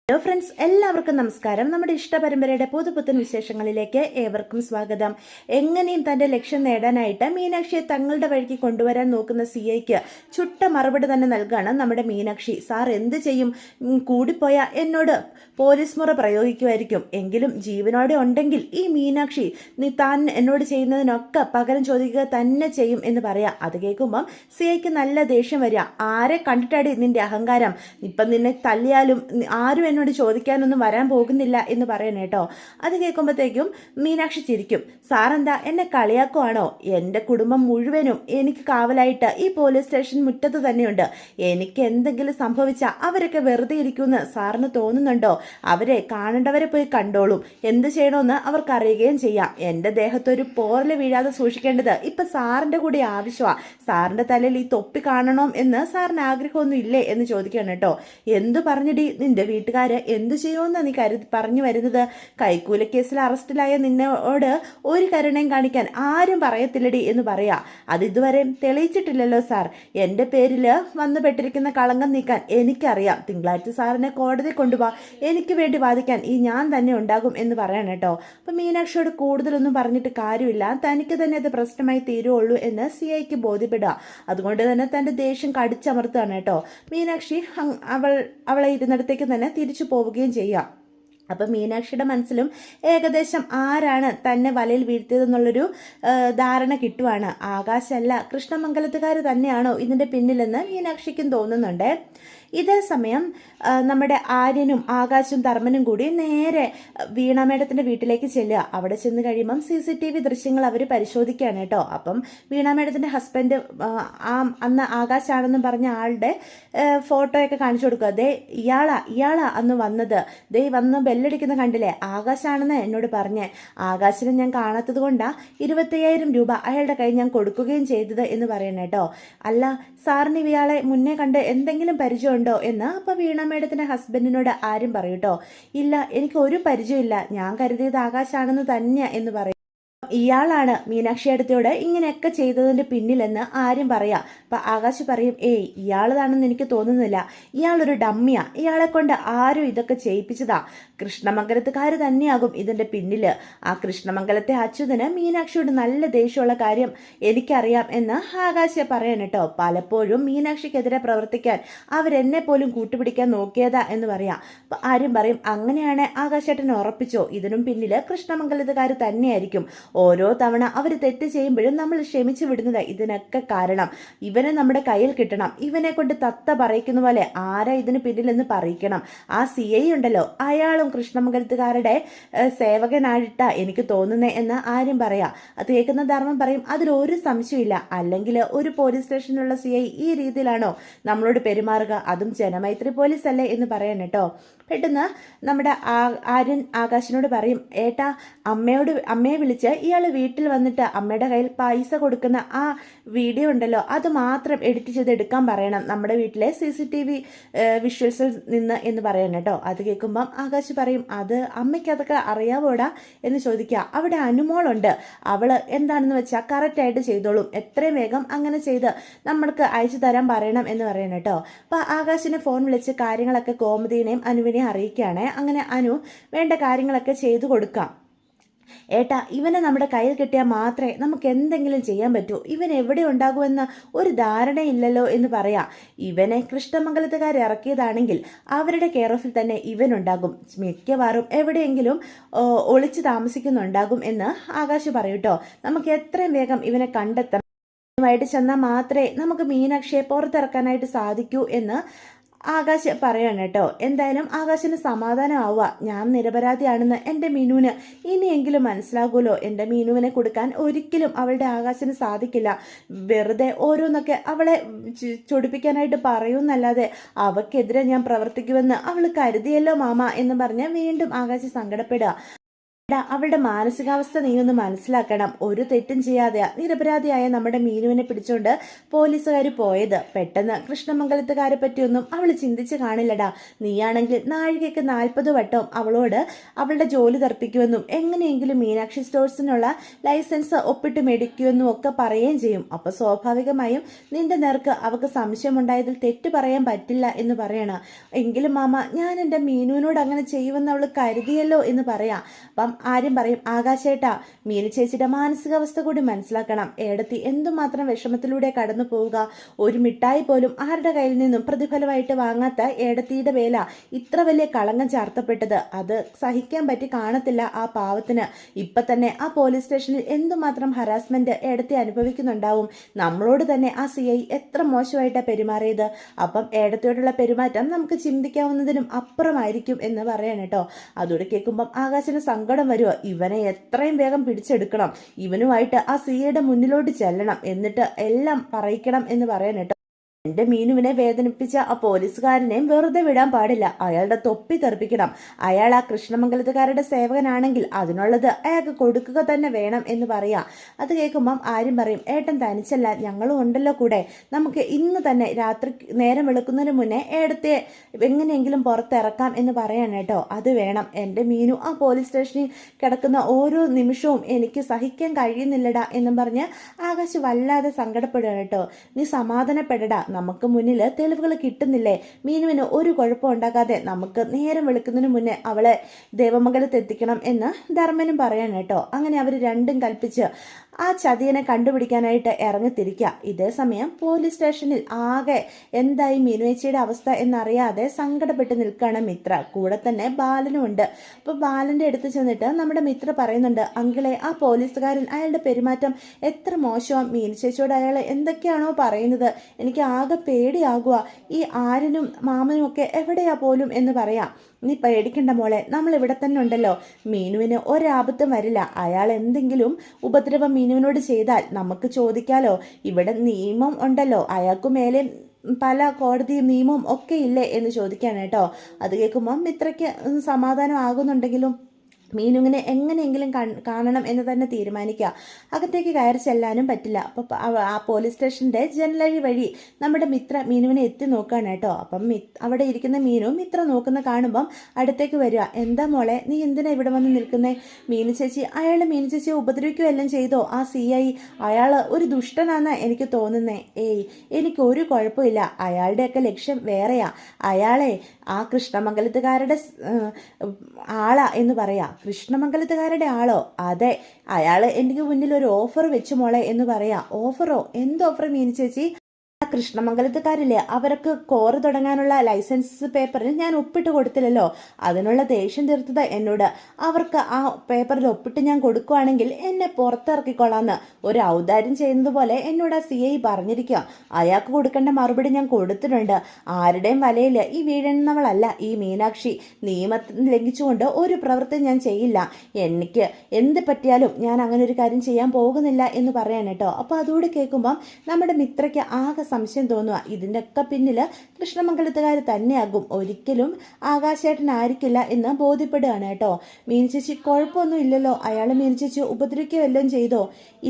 Hello friends, എല്ലാവർക്കും നമസ്കാരം. നമ്മുടെ ഇഷ്ടപരമ്പരയുടെ പുതുപുത്തൻ വിശേഷങ്ങളിലേക്ക് ഏവർക്കും സ്വാഗതം. എങ്ങനെയും തന്റെ ലക്ഷ്യം നേടാനായിട്ട് മീനാക്ഷിയെ തങ്ങളുടെ വഴിക്ക് കൊണ്ടുവരാൻ നോക്കുന്ന സിഐക്ക് ചുട്ട മറുപടി തന്നെ നൽകാണ് നമ്മുടെ മീനാക്ഷി. സാർ എന്ത് ചെയ്യും? കൂടിപ്പോയ എന്നോട് പോലീസ് മുറ പ്രയോഗിക്കുമായിരിക്കും. എങ്കിലും ജീവനോടെ ഉണ്ടെങ്കിൽ ഈ മീനാക്ഷി താൻ എന്നോട് ചെയ്യുന്നതിനൊക്കെ പകരം ചോദിക്കുക തന്നെ ചെയ്യും എന്ന് പറയാം. അത് കേൾക്കുമ്പം സിഐക്ക് നല്ല ദേഷ്യം വരിക. ആരെ കണ്ടിട്ടാടി നിന്റെ അഹങ്കാരം? ഇപ്പം നിന്നെ തല്ലിയാലും ആരും എന്നോട് ചോദിക്കാനൊന്നും വരാൻ പോകുന്നില്ല എന്ന് പറയണേ കേട്ടോ. അത് കേൾക്കുമ്പോഴത്തേക്കും മീനാക്ഷി ചിരിക്കും. സാറെന്താ എന്നെ കളിയാക്കുവാണോ? എൻ്റെ കുടുംബം മുഴുവനും എനിക്ക് കാവലായിട്ട് ഈ പോലീസ് സ്റ്റേഷൻ മുറ്റത്ത് തന്നെയുണ്ട്. എനിക്ക് എന്തെങ്കിലും സംഭവിച്ചാൽ അവരൊക്കെ വെറുതെ ഇരിക്കുമെന്ന് സാറിന് തോന്നുന്നുണ്ടോ? അവരെ കാണേണ്ടവരെ പോയി കണ്ടോളും. എന്ത് ചെയ്യണമെന്ന് അവർക്കറിയുകയും ചെയ്യാം. എൻ്റെ ദേഹത്തൊരു പോറല് വീഴാതെ സൂക്ഷിക്കേണ്ടത് ഇപ്പം സാറിൻ്റെ കൂടി ആവശ്യമാണ്. സാറിൻ്റെ തലയിൽ ഈ തൊപ്പി കാണണം എന്ന് സാറിന് ആഗ്രഹമൊന്നും ഇല്ലേ എന്ന് ചോദിക്കണം കേട്ടോ. എന്തു പറഞ്ഞിടി നിന്റെ വീട്ടുകാർ എന്തു ചെയ്യുമെന്നാണ് നീ പറഞ്ഞു വരുന്നത്? കൈക്കൂലക്കേസിൽ അറസ്റ്റിലായ നിന്നോട് ഒരു കരുണയും കാണിക്കാൻ ആരും പറയത്തില്ലടി എന്ന് പറയാ. അത് ഇതുവരെ തെളിയിച്ചിട്ടില്ലല്ലോ സാർ. എൻ്റെ പേരിൽ വന്നുപെട്ടിരിക്കുന്ന കളങ്കം നീക്കാൻ എനിക്കറിയാം. തിങ്കളാഴ്ച സാറിനെ കോടതി കൊണ്ടുപോവാ. എനിക്ക് വേണ്ടി വാദിക്കാൻ ഞാൻ തന്നെ ഉണ്ടാകും എന്ന് പറയണം കേട്ടോ. അപ്പം മീനാക്ഷിയോട് കൂടുതലൊന്നും പറഞ്ഞിട്ട് കാര്യമില്ല. തനിക്ക് തന്നെ അത് പ്രശ്നമായി തീരുള്ളൂ എന്ന് സിഐക്ക് ബോധ്യപ്പെടുക. അതുകൊണ്ട് തന്നെ തൻ്റെ ദേഷ്യം കടിച്ചമർത്തുകയാണ് കേട്ടോ. മീനാക്ഷി അവളെ ഇരുന്നിടത്തേക്ക് തന്നെ തിരിച്ചു പോവുകയും ചെയ്യാം. അപ്പം മീനാക്ഷിയുടെ മനസ്സിലും ഏകദേശം ആരാണ് തന്നെ വലയിൽ വീഴ്ത്തിയതെന്നുള്ളൊരു ധാരണ കിട്ടുവാണ്. ആകാശല്ല, കൃഷ്ണമംഗലത്തുകാർ തന്നെയാണോ ഇതിൻ്റെ പിന്നിലെന്ന് മീനാക്ഷിക്കും തോന്നുന്നുണ്ട്. ഇതേ സമയം നമ്മുടെ ആര്യനും ആകാശും ധർമ്മനും കൂടി നേരെ വീണ മേഡത്തിൻ്റെ വീട്ടിലേക്ക് ചെല്ലുക. അവിടെ ചെന്ന് കഴിയുമ്പം CCTV ദൃശ്യങ്ങൾ അവർ പരിശോധിക്കുകയാണ് കേട്ടോ. അപ്പം വീണ മേഡത്തിൻ്റെ ഹസ്ബൻഡ് അന്ന് ആകാശാണെന്നും പറഞ്ഞ ആളുടെ ഫോട്ടോയൊക്കെ കാണിച്ചു കൊടുക്കുക. ഇയാളാ അന്ന് വന്നത്. വന്ന് ബെല്ലടിക്കുന്ന കണ്ടില്ലേ? ആകാശാണെന്ന് എന്നോട് പറഞ്ഞേ. ആകാശിനെ ഞാൻ കാണാത്തത് കൊണ്ടാണ് 25,000 രൂപ അയാളുടെ കയ്യിൽ ഞാൻ കൊടുക്കുകയും ചെയ്തത് എന്ന് പറയണേ കേട്ടോ. അല്ല, സാറിന് ഇയാളെ മുന്നേ കണ്ട് എന്തെങ്കിലും പരിചയമുണ്ടോ എന്ന് അപ്പോൾ വീണ മേഡത്തിൻ്റെ ഹസ്ബൻഡിനോട് ആരും പറയൂട്ടോ. ഇല്ല, എനിക്ക് ഒരു പരിചയമില്ല. ഞാൻ കരുതിയത് ആകാശാണെന്ന് തന്നെയാ എന്ന് പറയും. ഇയാളാണ് മീനാക്ഷി അടുത്തോട് ഇങ്ങനെയൊക്കെ ചെയ്തതിൻ്റെ പിന്നിലെന്ന് ആരും പറയാം. അപ്പം ആകാശ് പറയും, ഇയാളതാണെന്ന് എനിക്ക് തോന്നുന്നില്ല. ഇയാളൊരു ഡമ്മിയാ. ഇയാളെ കൊണ്ട് ആരും ഇതൊക്കെ ചെയ്യിപ്പിച്ചതാ. കൃഷ്ണമംഗലത്തുകാർ തന്നെയാകും ഇതിൻ്റെ പിന്നിൽ. ആ കൃഷ്ണമംഗലത്തെ അച്യുതന് മീനാക്ഷിയോട് നല്ല ദേഷ്യമുള്ള കാര്യം എനിക്കറിയാം എന്ന് ആകാശ് പറയാൻ കേട്ടോ. പലപ്പോഴും മീനാക്ഷിക്കെതിരെ പ്രവർത്തിക്കാൻ അവരെന്നെ പോലും കൂട്ടുപിടിക്കാൻ നോക്കിയതാ എന്ന് പറയാം. അപ്പം ആരും പറയും, അങ്ങനെയാണ് ആകാശേട്ടൻ ഉറപ്പിച്ചോ? ഇതിനും പിന്നിൽ കൃഷ്ണമംഗലത്തുകാർ തന്നെയായിരിക്കും. ഓരോ തവണ അവർ തെറ്റ് ചെയ്യുമ്പോഴും നമ്മൾ ക്ഷമിച്ചു വിടുന്നത് ഇതിനൊക്കെ കാരണം. ഇവനെ നമ്മുടെ കയ്യിൽ കിട്ടണം. ഇവനെ കൊണ്ട് തത്ത പറയിക്കുന്ന പോലെ ആരാ ഇതിന് പിന്നിലെന്ന് പറയിക്കണം. ആ CI ഉണ്ടല്ലോ, അയാളും കൃഷ്ണമംഗലത്തുകാരുടെ സേവകനായിട്ടാ എനിക്ക് തോന്നുന്നേ എന്ന് ആരും പറയാം. അത് കേൾക്കുന്ന ധർമ്മം പറയും, അതിലൊരു സംശയമില്ല. അല്ലെങ്കിൽ ഒരു പോലീസ് സ്റ്റേഷനിലുള്ള CI ഈ രീതിയിലാണോ നമ്മളോട് പെരുമാറുക? അതും ജനമൈത്രി പോലീസ് അല്ലേ എന്ന് പറയാൻ കേട്ടോ. പെട്ടെന്ന് നമ്മുടെ ആര്യൻ ആകാശിനോട് പറയും, ഏട്ടാ അമ്മയെ വിളിച്ച് ഇയാൾ വീട്ടിൽ വന്നിട്ട് അമ്മയുടെ കയ്യിൽ പൈസ കൊടുക്കുന്ന ആ വീഡിയോ ഉണ്ടല്ലോ, അത് മാത്രം എഡിറ്റ് ചെയ്ത് എടുക്കാൻ പറയണം നമ്മുടെ വീട്ടിലെ CCTV വിഷ്വൽസിൽ നിന്ന് എന്ന് പറയണം കേട്ടോ. അത് കേൾക്കുമ്പം ആകാശ് പറയും, അത് അമ്മയ്ക്ക് അതൊക്കെ അറിയാവോടാ എന്ന് ചോദിക്കുക. അവിടെ അനുമോളുണ്ട്, അവൾ എന്താണെന്ന് വെച്ചാൽ കറക്റ്റായിട്ട് ചെയ്തോളും. എത്രയും വേഗം അങ്ങനെ ചെയ്ത് നമ്മൾക്ക് അയച്ചു തരാൻ പറയണം എന്ന് പറയണം കേട്ടോ. അപ്പോൾ ആകാശിനെ ഫോൺ വിളിച്ച് കാര്യങ്ങളൊക്കെ കോമതിനെയും അനുവിനെയും അറിയിക്കുകയാണ്. അങ്ങനെ അനു വേണ്ട കാര്യങ്ങളൊക്കെ ചെയ്തു കൊടുക്കാം. ഏട്ടാ, ഇവനെ നമ്മുടെ കയ്യിൽ കിട്ടിയാൽ മാത്രമേ നമുക്ക് എന്തെങ്കിലും ചെയ്യാൻ പറ്റൂ. ഇവൻ എവിടെ ഉണ്ടാകുമെന്ന് ഒരു ധാരണയില്ലല്ലോ എന്ന് പറയാം. ഇവനെ കൃഷ്ണമംഗലത്തുകാർ ഇറക്കിയതാണെങ്കിൽ അവരുടെ കെയർ ഓഫിൽ തന്നെ ഇവനുണ്ടാകും. മിക്കവാറും എവിടെയെങ്കിലും ഒളിച്ചു താമസിക്കുന്നുണ്ടാകും എന്ന് ആകാശ് പറയൂട്ടോ. നമുക്ക് എത്രയും വേഗം ഇവനെ കണ്ടെത്തണം. ായിട്ട് ചെന്നാൽ മാത്രമേ നമുക്ക് മീനാക്ഷിയെ പുറത്തിറക്കാനായിട്ട് സാധിക്കൂ എന്ന് ആകാശ് പറയാണ് കേട്ടോ. എന്തായാലും ആകാശിന് സമാധാനമാവുക. ഞാൻ നിരപരാധിയാണെന്ന് എൻ്റെ മീനുവിന് ഇനിയെങ്കിലും മനസ്സിലാകുമല്ലോ. എൻ്റെ മീനുവിനെ കൊടുക്കാൻ ഒരിക്കലും അവളുടെ ആകാശിന് സാധിക്കില്ല. വെറുതെ ഓരോന്നൊക്കെ അവളെ ചൊടിപ്പിക്കാനായിട്ട് പറയുമെന്നല്ലാതെ അവക്കെതിരെ ഞാൻ പ്രവർത്തിക്കുമെന്ന് അവൾ കരുതിയല്ലോ മാമ എന്ന് പറഞ്ഞ് വീണ്ടും ആകാശ് സങ്കടപ്പെടുക. എടാ, അവളുടെ മാനസികാവസ്ഥ നീ ഒന്ന് മനസ്സിലാക്കണം. ഒരു തെറ്റും ചെയ്യാതെ നിരപരാധിയായ നമ്മുടെ മീനുവിനെ പിടിച്ചോണ്ട് പോലീസുകാർ പോയത്. പെട്ടെന്ന് കൃഷ്ണമംഗലത്തുകാരെ പറ്റിയൊന്നും അവൾ ചിന്തിച്ച് കാണില്ലടാ. നീയാണെങ്കിൽ നാഴികയ്ക്ക് 40 വട്ടം അവളോട് അവളുടെ ജോലി തർപ്പിക്കുമെന്നും എങ്ങനെയെങ്കിലും മീനാക്ഷി സ്റ്റോഴ്സിനുള്ള ലൈസൻസ് ഒപ്പിട്ട് മേടിക്കുമെന്നും ഒക്കെ പറയുകയും ചെയ്യും. അപ്പൊ സ്വാഭാവികമായും നിന്റെ നേർക്ക് അവൾക്ക് സംശയമുണ്ടായതിൽ തെറ്റ് പറയാൻ പറ്റില്ല എന്ന് പറയണം. എങ്കിലും മാമ, ഞാൻ എൻ്റെ മീനുവിനോട് അങ്ങനെ ചെയ്യുമെന്ന് അവൾ കരുതിയല്ലോ എന്ന് പറയാം. അപ്പം ആരും പറയും, ആകാശേട്ടാ, മീനു ചേച്ചിയുടെ മാനസികാവസ്ഥ കൂടി മനസ്സിലാക്കണം. ഏടത്തി എന്തുമാത്രം വിഷമത്തിലൂടെ കടന്നു പോവുക. ഒരു മിഠായി പോലും ആരുടെ കയ്യിൽ നിന്നും പ്രതിഫലമായിട്ട് വാങ്ങാത്ത ഏടത്തിയുടെ വേല ഇത്ര വലിയ കളങ്കം ചാർത്തപ്പെട്ടത് അത് സഹിക്കാൻ പറ്റി കാണത്തില്ല ആ പാവത്തിന്. ഇപ്പൊ തന്നെ ആ പോലീസ് സ്റ്റേഷനിൽ എന്തുമാത്രം ഹരാസ്മെന്റ് ഏടത്തി അനുഭവിക്കുന്നുണ്ടാവും. നമ്മളോട് തന്നെ ആ CI എത്ര മോശമായിട്ടാണ് പെരുമാറിയത്. അപ്പം ഏടത്തിയോടുള്ള പെരുമാറ്റം നമുക്ക് ചിന്തിക്കാവുന്നതിനും അപ്പുറമായിരിക്കും എന്ന് പറയണം കേട്ടോ. അതോടെ കേൾക്കുമ്പം ആകാശന് സങ്കടം വരുമോ. ഇവനെ എത്രയും വേഗം പിടിച്ചെടുക്കണം, ഇവനുമായിട്ട് ആ CIയുടെ മുന്നിലോട്ട് ചെല്ലണം, എന്നിട്ട് എല്ലാം പറയിക്കണം എന്ന് പറയാൻ കേട്ടോ. എന്റെ മീനുവിനെ വേദനിപ്പിച്ച ആ പോലീസുകാരനെയും വെറുതെ വിടാൻ പാടില്ല. അയാളുടെ തൊപ്പി തെറിപ്പിക്കണം. അയാൾ ആ കൃഷ്ണമംഗലത്തുകാരുടെ സേവകനാണെങ്കിൽ അതിനുള്ളത് അയാൾക്ക് കൊടുക്കുക തന്നെ വേണം എന്ന് പറയാം. അത് കേൾക്കുമ്പം ആരും പറയും, ഏട്ടൻ തനിച്ചല്ല, ഞങ്ങളും ഉണ്ടല്ലോ കൂടെ. നമുക്ക് ഇന്ന് തന്നെ രാത്രി നേരം വെളുക്കുന്നതിന് മുന്നേ ഏടത്തെ എങ്ങനെയെങ്കിലും പുറത്തിറക്കാം എന്ന് പറയാൻ കേട്ടോ. അത് വേണം. എൻ്റെ മീനു ആ പോലീസ് സ്റ്റേഷനിൽ കിടക്കുന്ന ഓരോ നിമിഷവും എനിക്ക് സഹിക്കാൻ കഴിയുന്നില്ലടാ എന്നും പറഞ്ഞ് ആകാശ് വല്ലാതെ സങ്കടപ്പെടുക കേട്ടോ. നീ സമാധാനപ്പെടടാ, നമുക്ക് മുന്നിൽ തെളിവുകൾ കിട്ടുന്നില്ലേ. മീനുവിന് ഒരു കുഴപ്പം ഉണ്ടാകാതെ നമുക്ക് നേരം വെളുക്കുന്നതിന് മുന്നേ അവളെ ദേവമംഗലത്ത് എത്തിക്കണം എന്ന് ധർമ്മനും പറയാൻ കേട്ടോ. അങ്ങനെ അവർ രണ്ടും കൽപ്പിച്ച് ആ ചതിയനെ കണ്ടുപിടിക്കാനായിട്ട് ഇറങ്ങിത്തിരിക്കുക. ഇതേ സമയം പോലീസ് സ്റ്റേഷനിൽ ആകെ എന്തായി മീനുവേച്ചിയുടെ അവസ്ഥ എന്നറിയാതെ സങ്കടപ്പെട്ട് നിൽക്കുകയാണ് മിത്ര. കൂടെ തന്നെ ബാലനും ഉണ്ട്. അപ്പോൾ ബാലൻ്റെ അടുത്ത് ചെന്നിട്ട് നമ്മുടെ മിത്ര പറയുന്നുണ്ട്, അങ്കിളെ, ആ പോലീസുകാരൻ അയാളുടെ പെരുമാറ്റം എത്ര മോശമാണ്. മീനു ചേച്ചിയോട് അയാൾ എന്തൊക്കെയാണോ പറയുന്നത്, എനിക്ക് ആകെ പേടിയാകുക. ഈ ആര്യനും മാമനും ഒക്കെ എവിടെയാ പോലും എന്ന് പറയാം. നീ പേടിക്കണ്ട മോളെ, നമ്മൾ ഇവിടെ തന്നെ ഉണ്ടല്ലോ. മീനുവിന് ഒരാപത്തും വരില്ല. അയാൾ എന്തെങ്കിലും ഉപദ്രവം മീനുവിനോട് ചെയ്താൽ നമുക്ക് ചോദിക്കാലോ. ഇവിടെ നിയമം ഉണ്ടല്ലോ, അയാൾക്കു മേലെ പല കോടതിയും നിയമവും ഒക്കെ ഇല്ലേ എന്ന് ചോദിക്കാൻ കേട്ടോ. അത് കേൾക്കുമ്പോൾ മിത്രയ്ക്ക് സമാധാനം ആകുന്നുണ്ടെങ്കിലും മീനുവിനെ എങ്ങനെയെങ്കിലും കാണണം എന്ന് തന്നെ തീരുമാനിക്കുക. അകത്തേക്ക് കയറി ചെല്ലാനും പറ്റില്ല. അപ്പോൾ ആ പോലീസ് സ്റ്റേഷൻ്റെ ജനലഴി വഴി നമ്മുടെ മിത്ര മീനുവിനെ എത്തി നോക്കുകയാണ് കേട്ടോ. അപ്പം അവിടെ ഇരിക്കുന്ന മീനു മിത്ര നോക്കുന്ന കാണുമ്പം അടുത്തേക്ക് വരിക. എന്താ മോളെ, നീ എന്തിനാ ഇവിടെ വന്ന് നിൽക്കുന്നേ? മീനു ചേച്ചി, അയാൾ മീനു ചേച്ചിയെ ഉപദ്രവിക്കുകയെല്ലാം ചെയ്തോ ആ CI? അയാൾ ഒരു ദുഷ്ടനാണെന്നാണ് എനിക്ക് തോന്നുന്നേ. ഏയ്, എനിക്കൊരു കുഴപ്പമില്ല. അയാളുടെയൊക്കെ ലക്ഷ്യം വേറെയാ. അയാളെ ആ കൃഷ്ണമംഗലത്തുകാരുടെ ആളാ എന്ന് പറയാം. കൃഷ്ണമംഗലത്തുകാരുടെ ആളോ? അതെ, അയാൾ എനിക്ക് മുന്നിൽ ഒരു ഓഫർ വെച്ചു മോളെ എന്ന് പറയാം. ഓഫറോ? എന്ത് ഓഫർ മീനു ചേച്ചി? കൃഷ്ണമംഗലത്തുകാരില്ലേ, അവർക്ക് കോറ് തുടങ്ങാനുള്ള ലൈസൻസ് പേപ്പറിൽ ഞാൻ ഒപ്പിട്ട് കൊടുത്തില്ലല്ലോ. അതിനുള്ള ദേഷ്യം തീർത്തത് എന്നോട്. അവർക്ക് ആ പേപ്പറിൽ ഒപ്പിട്ട് ഞാൻ കൊടുക്കുവാണെങ്കിൽ എന്നെ പുറത്തിറക്കിക്കൊള്ളാന്ന് ഒരു ഔദാര്യം ചെയ്യുന്നത് പോലെ എന്നോട് ആ CI പറഞ്ഞിരിക്കുക. അയാൾക്ക് കൊടുക്കേണ്ട മറുപടി ഞാൻ കൊടുത്തിട്ടുണ്ട്. ആരുടെയും വലയിൽ ഈ വീഴുന്നവളല്ല ഈ മീനാക്ഷി. നിയമത്തിൽ ലംഘിച്ചുകൊണ്ട് ഒരു പ്രവൃത്തി ഞാൻ ചെയ്യില്ല. എനിക്ക് എന്ത് പറ്റിയാലും ഞാൻ അങ്ങനെ ഒരു കാര്യം ചെയ്യാൻ പോകുന്നില്ല എന്ന് പറയാൻ കേട്ടോ. അപ്പോൾ അതുകൂടി കേൾക്കുമ്പം നമ്മുടെ മിത്രയ്ക്ക് ആകെ സംശയം തോന്നുക. ഇതിൻ്റെ ഒക്കെ പിന്നിൽ കൃഷ്ണമംഗലത്തുകാർ തന്നെയാകും, ഒരിക്കലും ആകാശേട്ടനായിരിക്കില്ല എന്ന് ബോധ്യപ്പെടുകയാണ് കേട്ടോ. മീനു ചേച്ചി, കുഴപ്പമൊന്നും ഇല്ലല്ലോ? അയാൾ മീനു ചേച്ചി ഉപദ്രവിക്കുകയെല്ലാം ചെയ്തോ?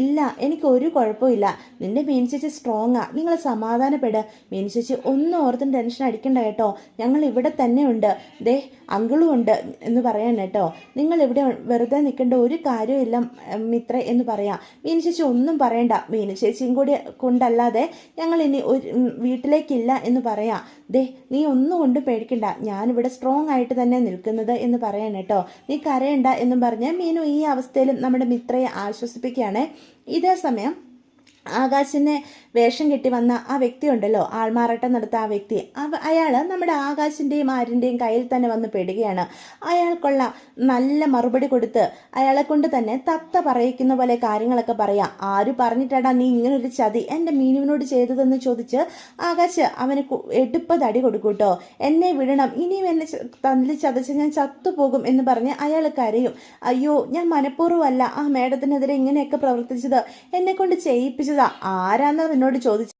ഇല്ല, എനിക്ക് ഒരു കുഴപ്പമില്ല. നിന്റെ മീനു ചേച്ചി സ്ട്രോങ്ങാ, നിങ്ങൾ സമാധാനപ്പെട്. മീനു ചേച്ചി ഒന്നും ഓർത്തും ടെൻഷൻ അടിക്കണ്ട കേട്ടോ. ഞങ്ങൾ ഇവിടെ തന്നെ ഉണ്ട്, ദേ അങ്കിളും ഉണ്ട് എന്ന് പറയാൻ കേട്ടോ. നിങ്ങൾ ഇവിടെ വെറുതെ നിൽക്കേണ്ട ഒരു കാര്യമില്ല മിത്ര എന്ന് പറയാം. മീനു ചേച്ചി ഒന്നും പറയണ്ട. മീനു ചേച്ചിയും കൂടി കൊണ്ടല്ലാതെ ഞങ്ങൾ ഇനി ഒരു വീട്ടിലേക്കില്ല എന്ന് പറയാം. ദേ, നീ ഒന്നും കൊണ്ട് പേടിക്കണ്ട, ഞാനിവിടെ സ്ട്രോങ് ആയിട്ട് തന്നെ നിൽക്കുന്നത് എന്ന് പറയാൻ കേട്ടോ. നീ കരയണ്ട എന്നും പറഞ്ഞ് മീനു ഈ അവസ്ഥയിലും നമ്മുടെ മിത്രയെ ആശ്വസിപ്പിക്കുകയാണ്. ഇതേ സമയം ആകാശിനെ വേഷം കെട്ടി വന്ന ആ വ്യക്തി ഉണ്ടല്ലോ, ആൾമാറാട്ടം നടത്ത ആ വ്യക്തി, അയാൾ നമ്മുടെ ആകാശിൻ്റെയും ആരിൻ്റെയും കയ്യിൽ തന്നെ വന്ന് പെടുകയാണ്. അയാൾക്കുള്ള നല്ല മറുപടി കൊടുത്ത് അയാളെ കൊണ്ട് തന്നെ തത്ത പറയിക്കുന്ന പോലെ കാര്യങ്ങളൊക്കെ പറയാം. ആര് പറഞ്ഞിട്ടാടാ നീ ഇങ്ങനൊരു ചതി എൻ്റെ മീനുവിനോട് ചെയ്തതെന്ന് ചോദിച്ച് ആകാശ് അവന് എടുപ്പതടി കൊടുക്കൂട്ടോ. എന്നെ വിടണം, ഇനിയും എന്നെ തന്നിൽ ചതച്ച് ഞാൻ ചത്തുപോകും എന്ന് പറഞ്ഞ് അയാൾ കരയും. അയ്യോ, ഞാൻ മനഃപൂർവ്വമല്ല ആ മേഡത്തിനെതിരെ ഇങ്ങനെയൊക്കെ പ്രവർത്തിച്ചത്, എന്നെ കൊണ്ട് ചെയ്യിപ്പിച്ചതാ. ആരാന്ന് എന്നോട് ചോദിച്ചു.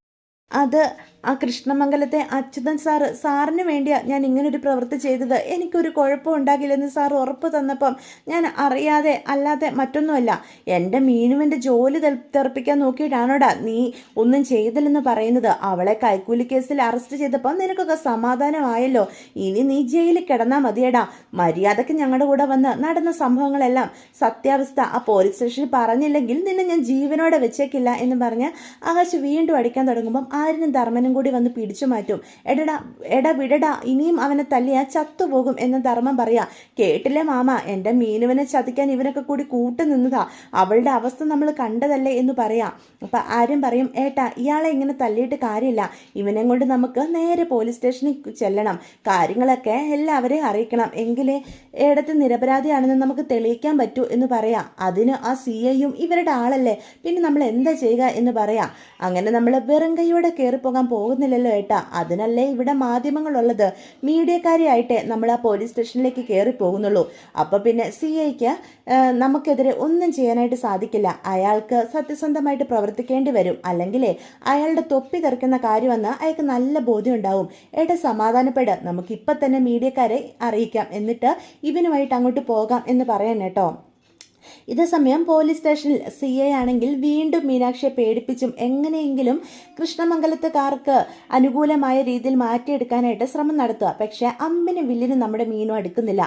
അത് ആ കൃഷ്ണമംഗലത്തെ അച്യുതൻ സാറിന് വേണ്ടിയാ ഞാൻ ഇങ്ങനൊരു പ്രവൃത്തി ചെയ്തത്. എനിക്കൊരു കുഴപ്പം ഉണ്ടാകില്ലെന്ന് സാർ ഉറപ്പ് തന്നപ്പം ഞാൻ അറിയാതെ അല്ലാതെ മറ്റൊന്നുമല്ല. എൻ്റെ മീനുവിൻ്റെ ജോലി തെറിപ്പിക്കാൻ നോക്കിയിട്ടാണോടാ നീ ഒന്നും ചെയ്തില്ലെന്ന് പറയുന്നത്? അവളെ കൈക്കൂലി കേസിൽ അറസ്റ്റ് ചെയ്തപ്പോൾ നിനക്കൊക്കെ സമാധാനമായല്ലോ. ഇനി നീ ജയിലിൽ കിടന്നാൽ മതിയടാ. മര്യാദയ്ക്ക് ഞങ്ങളുടെ കൂടെ വന്ന് നടന്ന സംഭവങ്ങളെല്ലാം സത്യാവസ്ഥ ആ പോലീസ് സ്റ്റേഷനിൽ പറഞ്ഞില്ലെങ്കിൽ നിന്നെ ഞാൻ ജീവനോടെ വെച്ചേക്കില്ല എന്ന് പറഞ്ഞ് ആകാശ് വീണ്ടും അടിക്കാൻ തുടങ്ങുമ്പം ആര്യനും ധർമ്മനും കൂടി വന്ന് പിടിച്ചു മാറ്റും. എടാ വിടടാ, ഇനിയും അവനെ തല്ലിയാ ചത്തുപോകും എന്ന് ധർമ്മം പറയാ. കേട്ടില്ലേ മാമ, എൻ്റെ മീനുവിനെ ചതിക്കാൻ ഇവനൊക്കെ കൂടി കൂട്ടു നിന്നതാ. അവളുടെ അവസ്ഥ നമ്മൾ കണ്ടതല്ലേ എന്ന് പറയാം. അപ്പം ആര്യം പറയും, ഏട്ടാ ഇയാളെ ഇങ്ങനെ തല്ലിയിട്ട് കാര്യമില്ല. ഇവനെ കൊണ്ട് നമുക്ക് നേരെ പോലീസ് സ്റ്റേഷനിൽ ചെല്ലണം. കാര്യങ്ങളൊക്കെ എല്ലാവരെയും അറിയിക്കണം. എങ്കിലേ ഏടത്ത് നിരപരാധിയാണെന്ന് നമുക്ക് തെളിയിക്കാൻ പറ്റൂ എന്ന് പറയാം. അതിന് ആ CIയും ഇവരുടെ ആളല്ലേ, പിന്നെ നമ്മൾ എന്താ ചെയ്യുക എന്ന് പറയാം. അങ്ങനെ നമ്മൾ വെറും കൈയോടെ കയറിപ്പോകാൻ പോകുന്നില്ലല്ലോ ഏട്ടാ. അതിനല്ലേ ഇവിടെ മാധ്യമങ്ങളുള്ളത്. മീഡിയക്കാരിയായിട്ടേ നമ്മൾ ആ പോലീസ് സ്റ്റേഷനിലേക്ക് കയറി പോകുന്നുള്ളൂ. അപ്പോൾ പിന്നെ CIക്ക് നമുക്കെതിരെ ഒന്നും ചെയ്യാനായിട്ട് സാധിക്കില്ല. അയാൾക്ക് സത്യസന്ധമായിട്ട് പ്രവർത്തിക്കേണ്ടി വരും. അല്ലെങ്കിലേ അയാളുടെ തൊപ്പി തെറിക്കുന്ന കാര്യമെന്ന് അയാൾക്ക് നല്ല ബോധ്യം ഉണ്ടാവും. ഏട്ടാ സമാധാനപ്പെട്, നമുക്കിപ്പം തന്നെ മീഡിയക്കാരെ അറിയിക്കാം, എന്നിട്ട് ഇവനുമായിട്ട് അങ്ങോട്ട് പോകാം എന്ന് പറയാൻ കേട്ടോ. ഇതേ സമയം പോലീസ് സ്റ്റേഷനിൽ CI ആണെങ്കിൽ വീണ്ടും മീനാക്ഷിയെ പേടിപ്പിച്ചും എങ്ങനെയെങ്കിലും കൃഷ്ണമംഗലത്തുകാർക്ക് അനുകൂലമായ രീതിയിൽ മാറ്റിയെടുക്കാനായിട്ട് ശ്രമം നടത്തുക. പക്ഷേ അമ്പിനും വില്ലിനും നമ്മുടെ മീനും അടുക്കുന്നില്ല.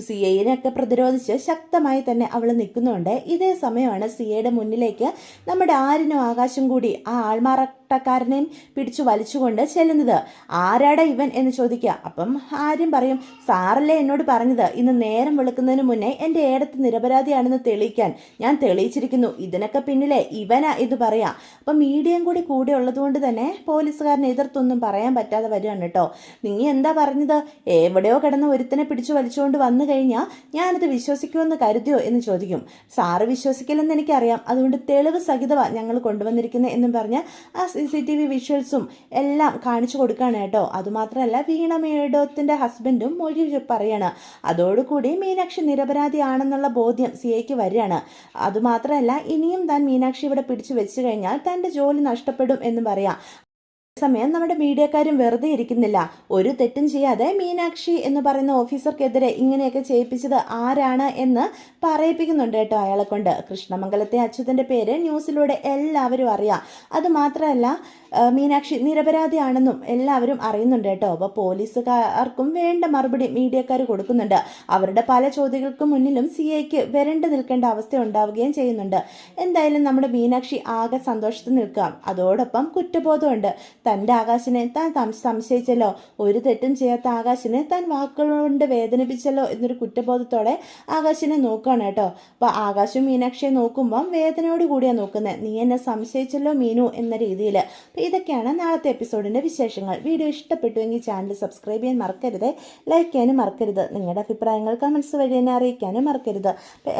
CIനെയൊക്കെ പ്രതിരോധിച്ച് ശക്തമായി തന്നെ അവൾ നിൽക്കുന്നുണ്ട്. ഇതേ സമയമാണ് CIയുടെ മുന്നിലേക്ക് നമ്മുടെ ആര്യനും ആകാശം കൂടി ആ ആൾമാറാട്ടക്കാരനെയും പിടിച്ചു വലിച്ചുകൊണ്ട് ചെല്ലുന്നത്. ആരാടാ ഇവൻ എന്ന് ചോദിക്കുക. അപ്പം ആര്യം പറയും, സാറല്ലേ എന്നോട് പറഞ്ഞത് ഇന്ന് നേരം വെളുക്കുന്നതിന് മുന്നേ എൻ്റെ ഏടത്ത് നിരപരാധിയാണെന്ന് തെളിയിക്കാൻ. ഞാൻ തെളിയിച്ചിരിക്കുന്നു. ഇതിനൊക്കെ പിന്നിലെ ഇവനാ ഇത് പറയാം. അപ്പം മീഡിയയും കൂടെ ഉള്ളതുകൊണ്ട് തന്നെ പോലീസുകാരനെ എതിർത്തൊന്നും പറയാൻ പറ്റാതെ വരികയാണ് കേട്ടോ. നീ എന്താ പറഞ്ഞത്? എവിടെയോ കിടന്ന് ഒരുത്തനെ പിടിച്ചു വലിച്ചുകൊണ്ട് വന്നു കഴിഞ്ഞാൽ ഞാനത് വിശ്വസിക്കുമെന്ന് കരുതിയോ എന്ന് ചോദിക്കും. സാറ് വിശ്വസിക്കില്ലെന്ന് എനിക്കറിയാം, അതുകൊണ്ട് തെളിവ് സഹിതമാണ് ഞങ്ങൾ കൊണ്ടുവന്നിരിക്കുന്നത് എന്നും പറഞ്ഞ് ആ CCTV വിഷ്വൽസും എല്ലാം കാണിച്ചു കൊടുക്കുകയാണ് കേട്ടോ. അതുമാത്രമല്ല വീണ മേഡോത്തിൻ്റെ ഹസ്ബൻഡും മൊഴി പറയാണ്. അതോടുകൂടി മീനാക്ഷി നിരപരാധിയാണെന്നുള്ള ബോധ്യം CIക്ക് വരികയാണ്. അതുമാത്രമല്ല ഇനിയും താൻ മീനാക്ഷി ഇവിടെ പിടിച്ചു വെച്ച് കഴിഞ്ഞാൽ തൻ്റെ ജോലി നഷ്ടപ്പെടും എന്നും പറയാം. സമയം നമ്മുടെ മീഡിയക്കാരും വെറുതെ ഇരിക്കുന്നില്ല. ഒരു തെറ്റും ചെയ്യാതെ മീനാക്ഷി എന്ന് പറയുന്ന ഓഫീസർക്കെതിരെ ഇങ്ങനെയൊക്കെ ചെയ്യിപ്പിച്ചത് ആരാണ് എന്ന് പറയിപ്പിക്കുന്നുണ്ട് കേട്ടോ അയാളെ കൊണ്ട്. കൃഷ്ണമംഗലത്തെ അച്യുതൻ്റെ പേര് ന്യൂസിലൂടെ എല്ലാവരും അറിയാം. അതുമാത്രമല്ല മീനാക്ഷി നിരപരാധിയാണെന്നും എല്ലാവരും അറിയുന്നുണ്ട് കേട്ടോ. അപ്പോൾ പോലീസുകാർക്കും വേണ്ട മറുപടി മീഡിയക്കാർ കൊടുക്കുന്നുണ്ട്. അവരുടെ പല ചോദ്യങ്ങൾക്കും മുന്നിലും CIക്ക് വരണ്ടു നിൽക്കേണ്ട അവസ്ഥ ഉണ്ടാവുകയും ചെയ്യുന്നുണ്ട്. എന്തായാലും നമ്മുടെ മീനാക്ഷി ആകെ സന്തോഷത്തിൽ നിൽക്കാം. അതോടൊപ്പം കുറ്റബോധമുണ്ട്. തൻ്റെ ആകാശിനെ താൻ സംശയിച്ചല്ലോ, ഒരു തെറ്റും ചെയ്യാത്ത ആകാശിനെ താൻ വാക്കുകൊണ്ട് വേദനിപ്പിച്ചല്ലോ എന്നൊരു കുറ്റബോധത്തോടെ ആകാശിനെ നോക്കുകയാണ് കേട്ടോ. അപ്പോൾ ആകാശും മീനാക്ഷിയെ നോക്കുമ്പം വേദനയോട് കൂടിയാണ് നോക്കുന്നത്. നീ എന്നെ സംശയിച്ചല്ലോ മീനു എന്ന രീതിയിൽ. ഇതൊക്കെയാണ് നാളത്തെ എപ്പിസോഡിൻ്റെ വിശേഷങ്ങൾ. വീഡിയോ ഇഷ്ടപ്പെട്ടുവെങ്കിൽ ചാനൽ സബ്സ്ക്രൈബ് ചെയ്യാൻ മറക്കരുത്, ലൈക്ക് ചെയ്യാനും മറക്കരുത്. നിങ്ങളുടെ അഭിപ്രായങ്ങൾ കമൻസ് വഴി എന്നെ അറിയിക്കാനും മറക്കരുത്. അപ്പോൾ